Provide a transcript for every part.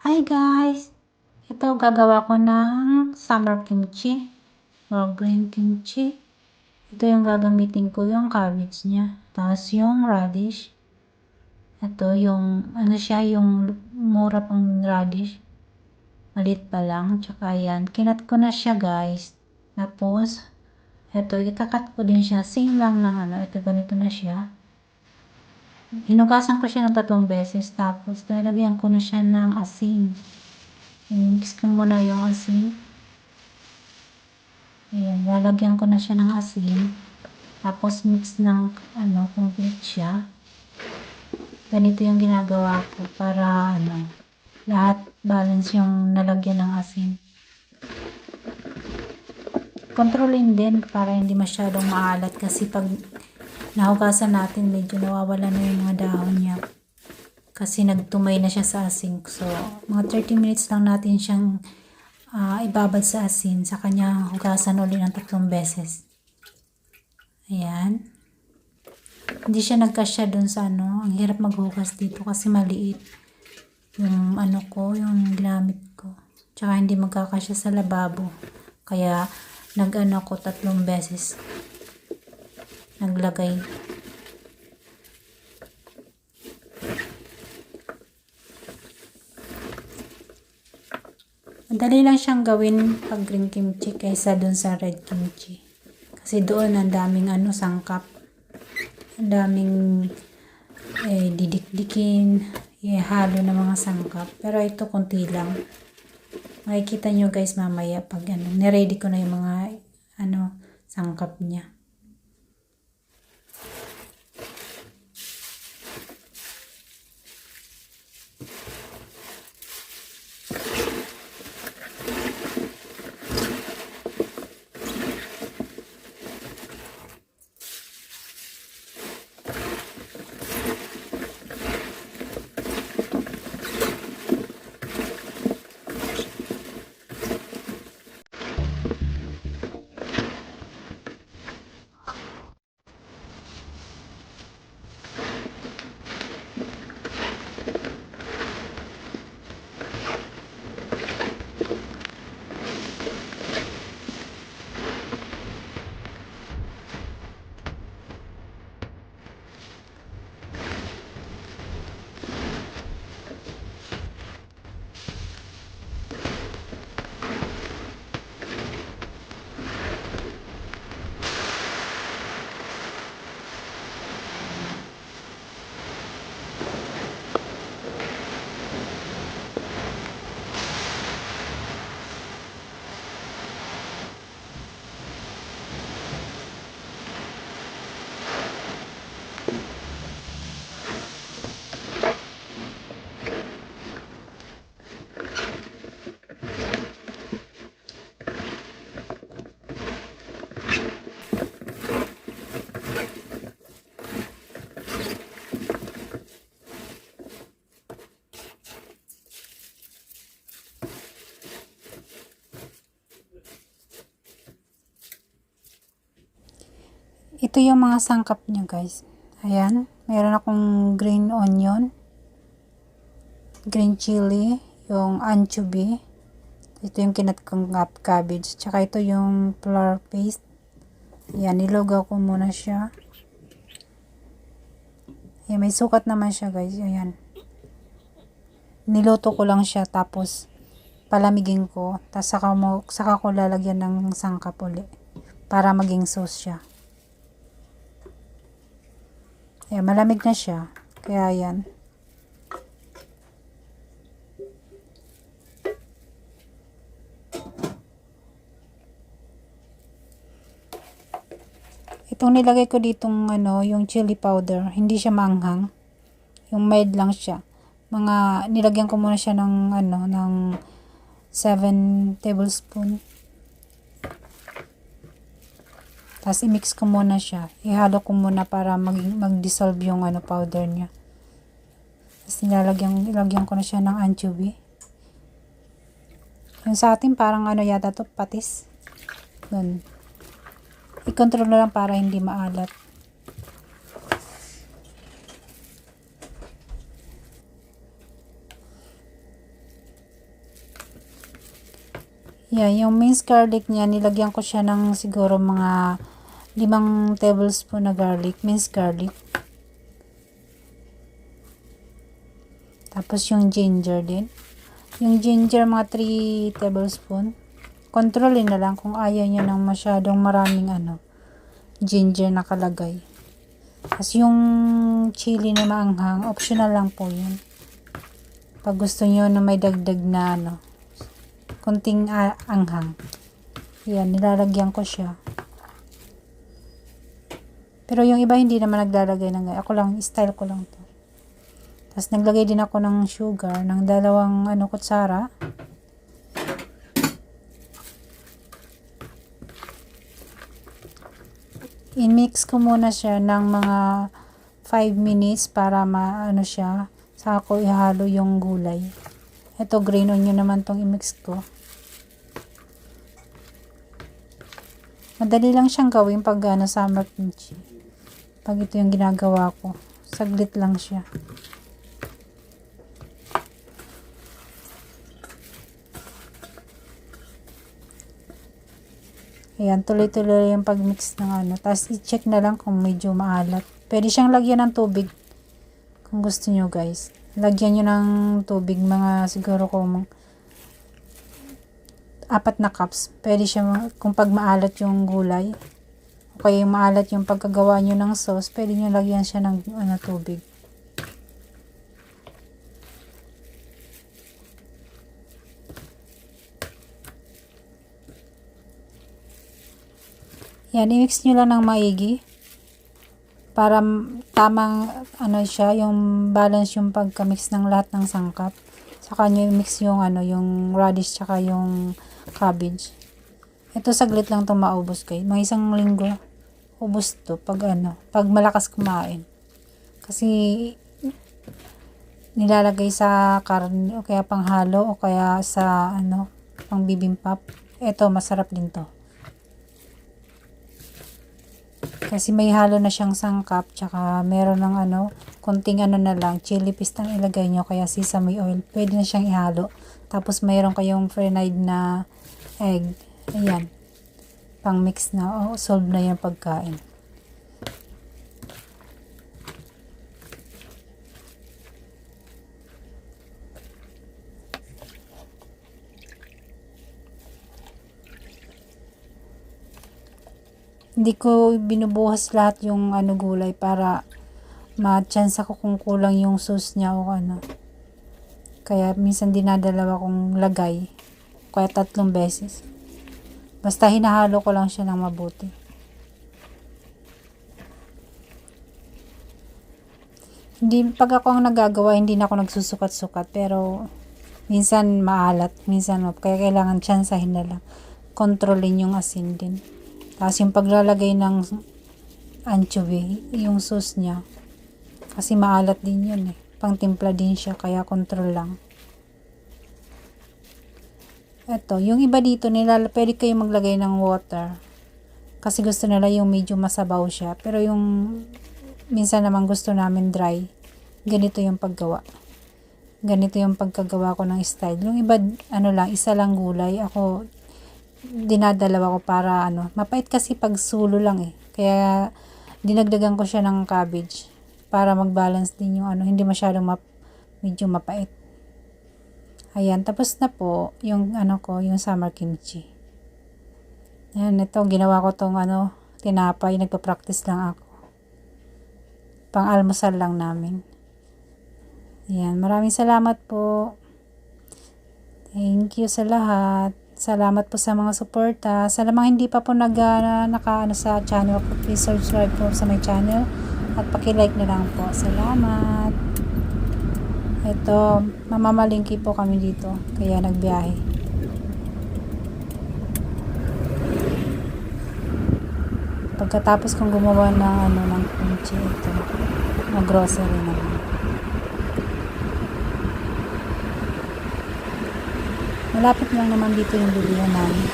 Hi guys! Ito gagawa ko ng summer kimchi or green kimchi. Ito yung gagamitin ko, yung cabbage niya. Tapos yung radish. Ito yung ano siya, yung mura pang radish. Malit pa lang. Tsaka yan. Kinat ko na siya guys. Tapos ito, ikakat ko din siya. Same lang ng ano. Ito ganito na siya. Hinugasan ko siya ng 3 beses. Tapos nilagyan ko na siya ng asin. I-mix ko muna yung asin. Ayan, lalagyan ko na siya ng asin. Tapos mix ng complete siya. Ganito yung ginagawa ko para lahat balance yung nalagyan ng asin. Kontrolin din para hindi masyadong maalat kasi pag nahugasan natin medyo nawawala na yung mga dahon niya. Kasi nagtumay na siya sa asin. So, mga 30 minutes lang natin siyang ibabad sa asin. Sa kanya hugasan ulit ng 3 beses. Ayan. Hindi siya nagkasya dun sa Ang hirap maghugas dito kasi maliit. Yung yung ginamit ko. Tsaka hindi magkakasya sa lababo. Kaya ko 3 beses. Naglagay. Madali lang siyang gawin pag green kimchi kaysa dun sa red kimchi. Kasi doon ang daming sangkap. Ang daming didikdikin, ihalo ng mga sangkap. Pero ito konti lang. Makikita nyo guys mamaya pag niready ko na yung mga sangkap niya. Ito yung mga sangkap niya guys. Ayan, meron akong green onion, green chili, yung anchovy. Ito yung kinat kong cabbage. Tsaka ito yung flour paste. Ayan, nilugaw ko muna siya. Ayan, may sukat naman siya guys. Ayan. Niluto ko lang siya tapos palamigin ko. Tapos saka ko lalagyan ng sangkap ulit para maging sauce siya. Ayan, malamig na siya. Kaya yan. Itong nilagay ko ditong yung chili powder, hindi siya maanghang. Yung mild lang siya. Nilagyan ko muna siya ng ng 7 tablespoon. Tapos i-mix ko muna siya. Ihalo ko muna para mag-dissolve yung powder niya. Tapos ilagyan ko na siya ng anchovy. Yung sa atin parang yata to, patis. Dun. I-control na lang para hindi maalat. Yan, yung minced garlic niya, nilagyan ko siya ng siguro mga 5 tablespoon na garlic, minced garlic. Tapos yung ginger din. Yung ginger, mga 3 tablespoon. Kontrolin na lang kung ayaw nyo ng masyadong maraming ginger na kalagay. Tapos yung chili na maanghang, optional lang po yun. Pag gusto nyo na may dagdag na kunting anghang. Yan, nilalagyan ko siya. Pero yung iba hindi naman naglalagay ng ganyan. Ako lang, style ko lang to. Tapos naglagay din ako ng sugar, ng 2 kutsara. I-mix ko muna siya ng mga 5 minutes para siya. Saka ko ihalo yung gulay. Ito, green onion naman tong i-mix ko. Madali lang siyang gawin pag summer kimchi. Pag ito yung ginagawa ko. Saglit lang siya. Ayan, tuloy-tuloy yung pag-mix ng Tapos i-check na lang kung medyo maalat. Pwede siyang lagyan ng tubig. Kung gusto nyo guys. Lagyan nyo ng tubig. Mga siguro kung 4 na cups. Pwede siya kung pag maalat yung gulay. O kaya yung maalat yung pagkagawa nyo ng sauce. Pwede nyo lagyan siya ng tubig. Yan, i-mix nyo lang ng maigi para tamang siya, yung balance yung pagka-mix ng lahat ng sangkap. Saka nyo i-mix yung yung radish tsaka yung cabbage. Ito saglit lang 'to maubos kayo. Mga 1 linggo ubos 'to pag malakas kumain. Kasi nilalagay sa karne o kaya panghalo o kaya sa pang bibimbap. Ito masarap din 'to. Kasi may halo na siyang sangkap, tsaka meron ng kunting na lang, chili paste ang ilagay nyo, kaya sesame oil. Pwede na siyang ihalo. Tapos mayroon kayong fried na egg. Ayan. Pang mix na. Solve na yung pagkain. Hindi ko binubuhas lahat yung gulay para ma-chance ako kung kulang yung sauce niya o Kaya minsan dinadalawa kong lagay. Kaya 3 beses. Basta hinahalo ko lang siya ng mabuti. Pag ako ang nagagawa, hindi na ako nagsusukat-sukat. Pero minsan maalat, minsan kaya kailangan tsansahin na lang. Kontrolin yung asin din. Tapos yung paglalagay ng anchovy, yung sauce niya. Kasi maalat din yun Pangtimpla din siya, kaya control lang. Ito, yung iba dito, pwede kayo maglagay ng water. Kasi gusto nila yung medyo masabaw siya. Pero yung minsan naman gusto namin dry. Ganito yung paggawa. Ganito yung pagkagawa ko ng style. Yung iba, lang, isa lang gulay. Ako, dinadalawa ko para mapait kasi pag sulo lang kaya dinagdagan ko siya ng cabbage para mag-balance din yung hindi masyadong medyo mapait. Ayan, tapos na po yung yung summer kimchi. Ayan, ito ginawa ko tong tinapay, nagpa-practice lang ako. Pang-almusal lang namin. Ayan, maraming salamat po. Thank you sa lahat. Salamat po sa mga suporta. Sa mga hindi pa po naka sa channel ko, please subscribe po sa my channel at paki-like na lang po. Salamat. Ito, mamamalingki po kami dito, kaya nagbiyahe. Pagkatapos kong gumawa ng kimchi, ito, mag-grocery naman. Malapit lang naman dito yung bilihan namin.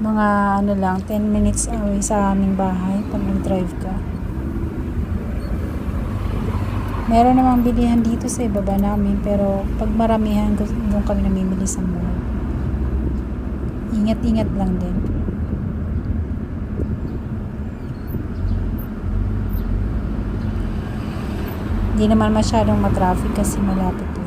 Mga mga ano lang, 10 minutes away sa aming bahay pag nag-drive ka. Meron namang bilihan dito sa ibaba namin, pero pag maramihan, doon kami namimili sa mall. Ingat-ingat lang din. Hindi naman masyadong matraffic kasi malapit